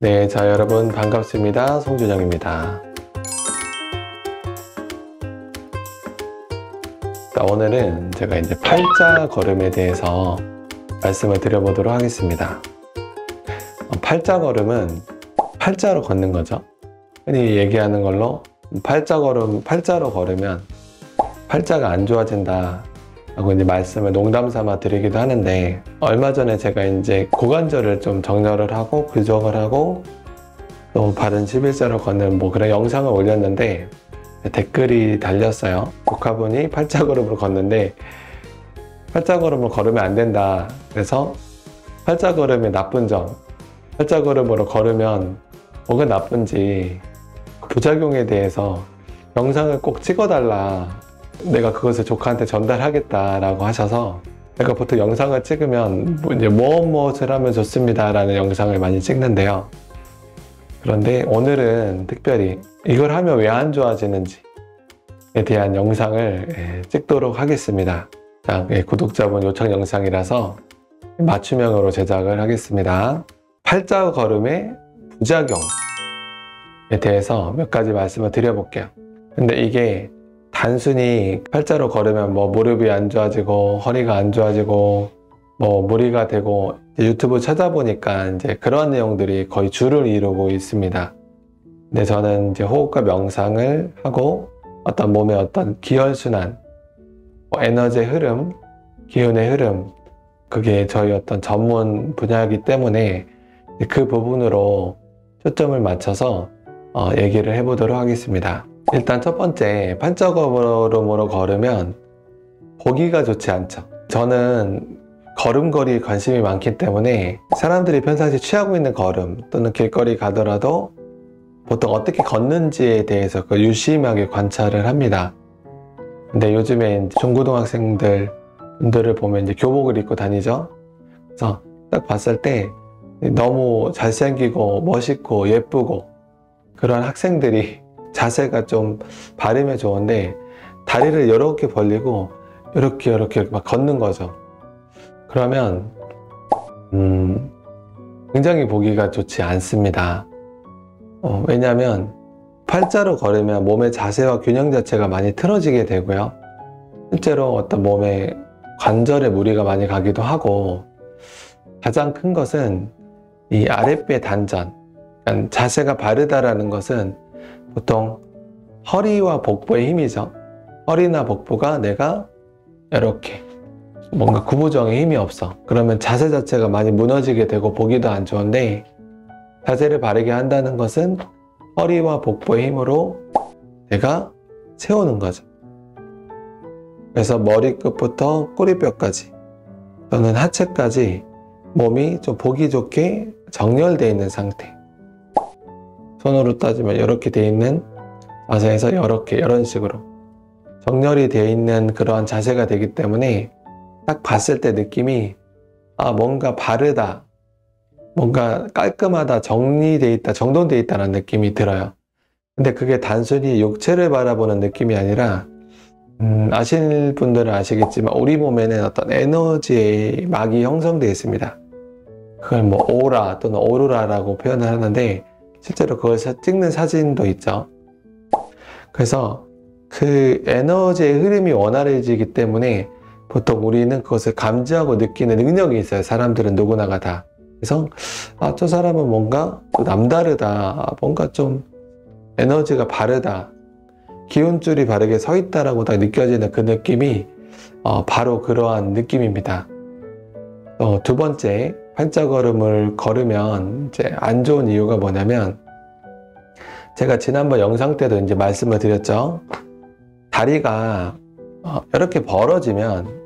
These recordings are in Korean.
네, 자 여러분 반갑습니다. 송준영입니다. 자, 오늘은 제가 이제 팔자 걸음에 대해서 말씀을 드려보도록 하겠습니다. 팔자 걸음은 팔자로 걷는 거죠. 흔히 얘기하는 걸로 팔자로 걸으면 팔자가 안 좋아진다 라고 이제 말씀을 농담 삼아 드리기도 하는데, 얼마 전에 제가 이제 고관절을 좀 정렬을 하고 부정을 하고 또 바른 11자로 걷는 그런 영상을 올렸는데 댓글이 달렸어요. 조카분이 팔자걸음으로 걷는데 팔자걸음을 걸으면 안 된다, 그래서 팔자걸음의 나쁜 점, 팔자걸음으로 걸으면 뭐가 나쁜지 그 부작용에 대해서 영상을 꼭 찍어달라, 내가 그것을 조카한테 전달하겠다라고 하셔서, 제가 보통 영상을 찍으면 이제 무엇을 하면 좋습니다 라는 영상을 많이 찍는데요. 그런데 오늘은 특별히 이걸 하면 왜 안 좋아지는지에 대한 영상을 찍도록 하겠습니다. 자, 구독자분 요청 영상이라서 맞춤형으로 제작을 하겠습니다. 팔자 걸음의 부작용에 대해서 몇 가지 말씀을 드려볼게요. 근데 이게 단순히 팔자로 걸으면 무릎이 안 좋아지고 허리가 안 좋아지고 무리가 되고, 유튜브 찾아보니까 이제 그런 내용들이 거의 주를 이루고 있습니다. 근데 저는 이제 호흡과 명상을 하고 어떤 몸의 어떤 기혈순환, 에너지의 흐름, 기운의 흐름, 그게 저희 어떤 전문 분야이기 때문에 그 부분으로 초점을 맞춰서 얘기를 해보도록 하겠습니다. 일단 첫 번째, 팔자걸음으로 걸으면 보기가 좋지 않죠. 저는 걸음걸이에 관심이 많기 때문에 사람들이 평상시 취하고 있는 걸음 또는 길거리 가더라도 보통 어떻게 걷는지에 대해서 유심하게 관찰을 합니다. 근데 요즘에 이제 중고등학생들을 보면 이제 교복을 입고 다니죠. 그래서 딱 봤을 때 너무 잘생기고 멋있고 예쁘고 그런 학생들이 자세가 좀 바르면 좋은데 다리를 이렇게 벌리고 이렇게 막 걷는 거죠. 그러면 굉장히 보기가 좋지 않습니다. 왜냐하면 팔자로 걸으면 몸의 자세와 균형 자체가 많이 틀어지게 되고요. 실제로 어떤 몸에 관절에 무리가 많이 가기도 하고, 가장 큰 것은 이 아랫배 단전, 그러니까 자세가 바르다라는 것은 보통 허리와 복부의 힘이죠. 허리나 복부가 내가 이렇게 뭔가 구부정에 힘이 없어, 그러면 자세 자체가 많이 무너지게 되고 보기도 안 좋은데, 자세를 바르게 한다는 것은 허리와 복부의 힘으로 내가 세우는 거죠. 그래서 머리끝부터 꼬리뼈까지 또는 하체까지 몸이 좀 보기 좋게 정렬되어 있는 상태, 손으로 따지면 이렇게 되어 있는 자세에서 이런 식으로 정렬이 되어 있는 그러한 자세가 되기 때문에 딱 봤을 때 느낌이 뭔가 바르다, 뭔가 깔끔하다, 정리되어 있다, 정돈되어 있다는 느낌이 들어요. 근데 그게 단순히 육체를 바라보는 느낌이 아니라 아시는 분들은 아시겠지만 우리 몸에는 어떤 에너지의 막이 형성되어 있습니다. 그걸 오라 또는 오로라라고 표현을 하는데, 실제로 그걸 찍는 사진도 있죠. 그래서 그 에너지의 흐름이 원활해지기 때문에 보통 우리는 그것을 감지하고 느끼는 능력이 있어요. 사람들은 누구나가 다. 그래서 저 사람은 뭔가 남다르다, 뭔가 좀 에너지가 바르다, 기운줄이 바르게 서 있다라고 다 느껴지는 그 느낌이 바로 그러한 느낌입니다. 두 번째, 팔자걸음을 걸으면 이제 안 좋은 이유가 뭐냐면, 제가 지난번 영상 때도 이제 말씀을 드렸죠. 다리가 이렇게 벌어지면,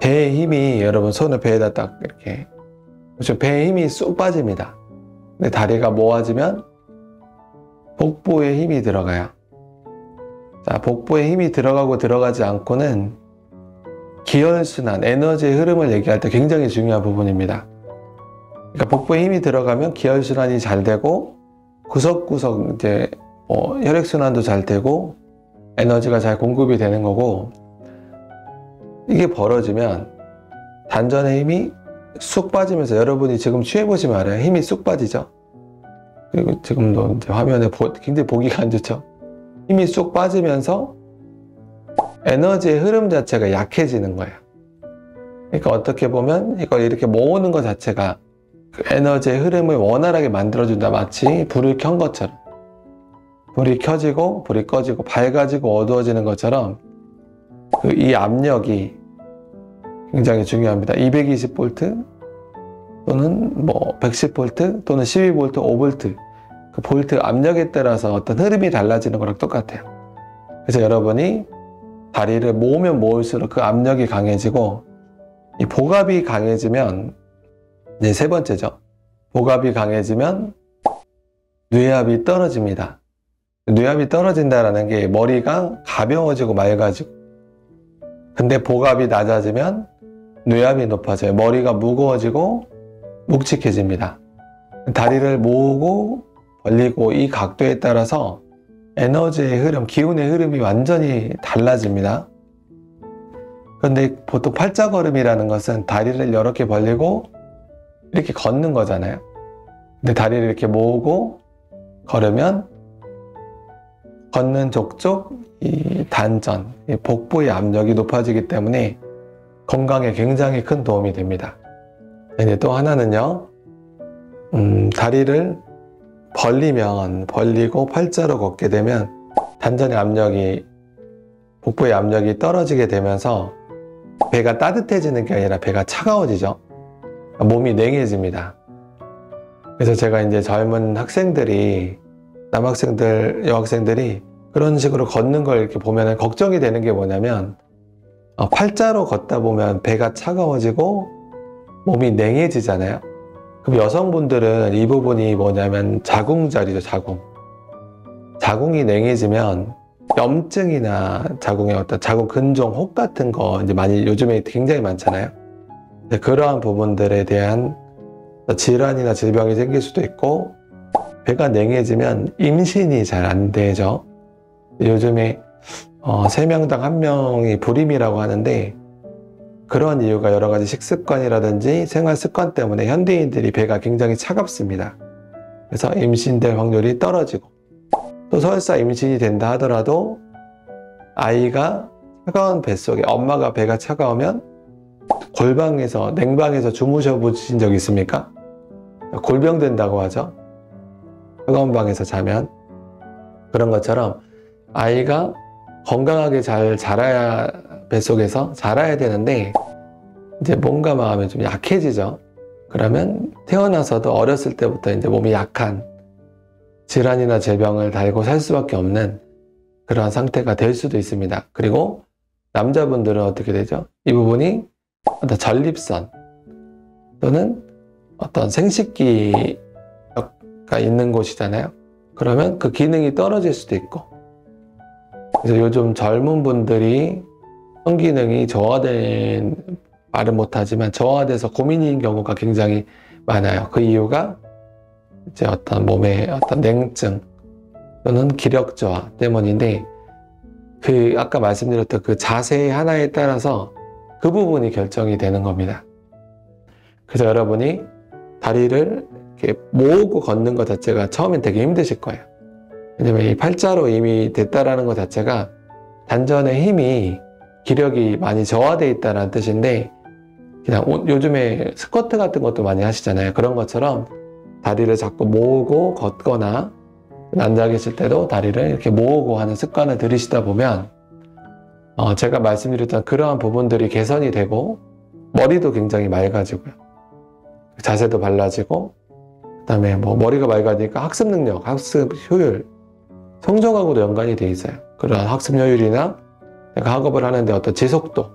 배의 힘이, 여러분 손을 배에다 딱 이렇게, 그렇죠, 배의 힘이 쑥 빠집니다. 근데 다리가 모아지면 복부에 힘이 들어가요. 자, 복부에 힘이 들어가고 들어가지 않고는 기혈순환, 에너지의 흐름을 얘기할 때 굉장히 중요한 부분입니다. 그러니까 복부에 힘이 들어가면 기혈순환이 잘 되고 구석구석 이제 혈액순환도 잘 되고 에너지가 잘 공급이 되는 거고, 이게 벌어지면 단전의 힘이 쑥 빠지면서 여러분이 지금 취해보시면 알아요. 힘이 쑥 빠지죠. 그리고 지금도 이제 화면에 굉장히 보기가 안 좋죠. 힘이 쑥 빠지면서 에너지의 흐름 자체가 약해지는 거예요. 그러니까 어떻게 보면 이걸 이렇게 모으는 것 자체가 그 에너지의 흐름을 원활하게 만들어준다. 마치 불을 켠 것처럼. 불이 켜지고 불이 꺼지고 밝아지고 어두워지는 것처럼 이 압력이 굉장히 중요합니다. 220V 또는 뭐 110V 또는 12V, 5V 그 볼트 압력에 따라서 어떤 흐름이 달라지는 거랑 똑같아요. 그래서 여러분이 다리를 모으면 모을수록 그 압력이 강해지고 이 복압이 강해지면 이제 세 번째죠. 복압이 강해지면 뇌압이 떨어집니다. 뇌압이 떨어진다는 게 머리가 가벼워지고 맑아지고, 근데 복압이 낮아지면 뇌압이 높아져요. 머리가 무거워지고 묵직해집니다. 다리를 모으고 벌리고 이 각도에 따라서 에너지의 흐름, 기운의 흐름이 완전히 달라집니다. 그런데 보통 팔자걸음이라는 것은 다리를 이렇게 벌리고 이렇게 걷는 거잖아요. 근데 다리를 이렇게 모으고 걸으면 걷는 족족 이 단전, 이 복부의 압력이 높아지기 때문에 건강에 굉장히 큰 도움이 됩니다. 이제 또 하나는요, 다리를 벌리고 팔자로 걷게 되면 단전의 압력이, 복부의 압력이 떨어지게 되면서 배가 따뜻해지는 게 아니라 배가 차가워지죠. 몸이 냉해집니다. 그래서 제가 이제 젊은 학생들이, 남학생들, 여학생들이 그런 식으로 걷는 걸 이렇게 보면 걱정이 되는 게 뭐냐면, 팔자로 걷다 보면 배가 차가워지고 몸이 냉해지잖아요. 그럼 여성분들은 이 부분이 뭐냐면 자궁자리죠, 자궁. 자궁이 냉해지면 염증이나 자궁의 어떤 자궁 근종, 혹 같은 거 이제 많이 요즘에 굉장히 많잖아요. 그러한 부분들에 대한 질환이나 질병이 생길 수도 있고, 배가 냉해지면 임신이 잘 안 되죠. 요즘에 3명당 1명이 불임이라고 하는데, 그런 이유가 여러 가지 식습관이라든지 생활 습관 때문에 현대인들이 배가 굉장히 차갑습니다. 그래서 임신될 확률이 떨어지고, 또 설사 임신이 된다 하더라도 아이가 차가운 뱃속에, 엄마가 배가 차가우면 골방에서, 냉방에서 주무셔 보신 적 있습니까? 골병 된다고 하죠. 차가운 방에서 자면. 그런 것처럼 아이가 건강하게 잘 자라야, 뱃속에서 자라야 되는데 이제 몸과 마음이 좀 약해지죠. 그러면 태어나서도 어렸을 때부터 이제 몸이 약한, 질환이나 질병을 달고 살 수밖에 없는 그러한 상태가 될 수도 있습니다. 그리고 남자분들은 어떻게 되죠? 이 부분이 어떤 전립선 또는 어떤 생식기가 있는 곳이잖아요. 그러면 그 기능이 떨어질 수도 있고, 그래서 요즘 젊은 분들이 성기능이 저하된, 말은 못하지만 저하돼서 고민인 경우가 굉장히 많아요. 그 이유가 이제 어떤 몸의 어떤 냉증 또는 기력 저하 때문인데, 그 아까 말씀드렸던 그 자세 하나에 따라서 그 부분이 결정이 되는 겁니다. 그래서 여러분이 다리를 이렇게 모으고 걷는 것 자체가 처음엔 되게 힘드실 거예요. 왜냐면 이 팔자로 이미 됐다라는 것 자체가 단전의 힘이, 기력이 많이 저하되어 있다는 뜻인데, 그냥 요즘에 스쿼트 같은 것도 많이 하시잖아요. 그런 것처럼 다리를 자꾸 모으고 걷거나 앉아 계실 때도 다리를 이렇게 모으고 하는 습관을 들이시다 보면 제가 말씀드렸던 그러한 부분들이 개선이 되고, 머리도 굉장히 맑아지고요, 자세도 발라지고, 그 다음에 뭐 머리가 맑아지니까 학습 능력, 학습 효율, 성적하고도 연관이 돼 있어요. 그러한 학습 효율이나 내가 학업을 하는데 어떤 지속도,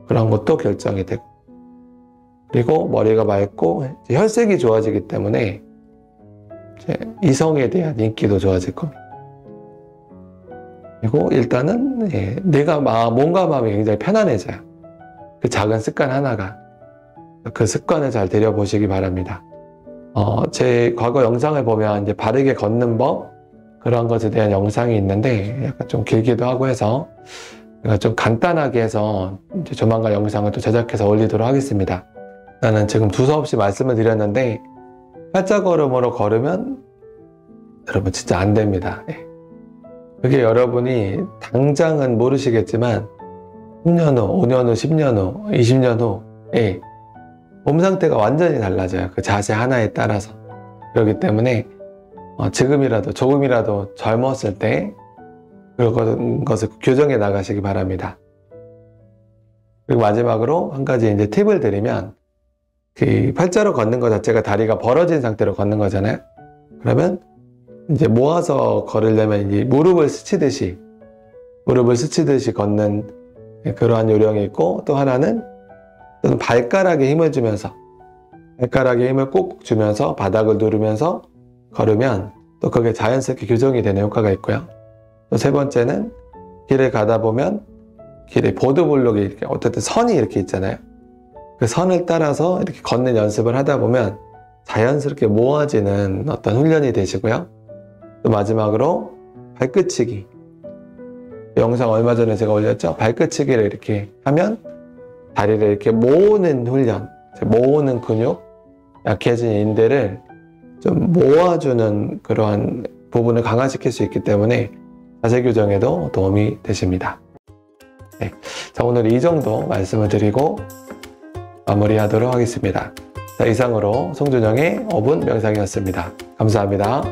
그런 것도 결정이 되고, 그리고 머리가 맑고 혈색이 좋아지기 때문에 이제 이성에 대한 인기도 좋아질 겁니다. 그리고 일단은 내가 몸과 마음이 굉장히 편안해져요. 그 작은 습관 하나가. 그 습관을 잘 들여보시기 바랍니다. 제 과거 영상을 보면 이제 바르게 걷는 법, 그런 것에 대한 영상이 있는데 약간 좀 길기도 하고 해서 제가 좀 간단하게 해서 이제 조만간 영상을 또 제작해서 올리도록 하겠습니다. 나는 지금 두서없이 말씀을 드렸는데 팔자걸음으로 걸으면 여러분 진짜 안 됩니다. 그게 여러분이 당장은 모르시겠지만 10년 후, 5년 후, 10년 후, 20년 후에 몸 상태가 완전히 달라져요. 그 자세 하나에 따라서. 그렇기 때문에 지금이라도 조금이라도 젊었을 때 그런 것을 교정해 나가시기 바랍니다. 그리고 마지막으로 한 가지 이제 팁을 드리면, 그 팔자로 걷는 것 자체가 다리가 벌어진 상태로 걷는 거잖아요. 그러면 이제 모아서 걸으려면 이제 무릎을 스치듯이 걷는 그러한 요령이 있고, 또 하나는 발가락에 힘을 주면서, 발가락에 힘을 꼭 주면서 바닥을 누르면서 걸으면 또 그게 자연스럽게 교정이 되는 효과가 있고요. 또 세 번째는 길을 가다 보면 길에 보드블록이 이렇게 어쨌든 선이 이렇게 있잖아요. 그 선을 따라서 이렇게 걷는 연습을 하다 보면 자연스럽게 모아지는 어떤 훈련이 되시고요. 또 마지막으로 발끝치기. 영상 얼마 전에 제가 올렸죠? 발끝치기를 이렇게 하면 다리를 이렇게 모으는 훈련, 모으는 근육, 약해진 인대를 좀 모아주는 그러한 부분을 강화시킬 수 있기 때문에 자세 교정에도 도움이 되십니다. 네. 자, 오늘 이 정도 말씀을 드리고 마무리하도록 하겠습니다. 자, 이상으로 송준영의 5분 명상이었습니다. 감사합니다.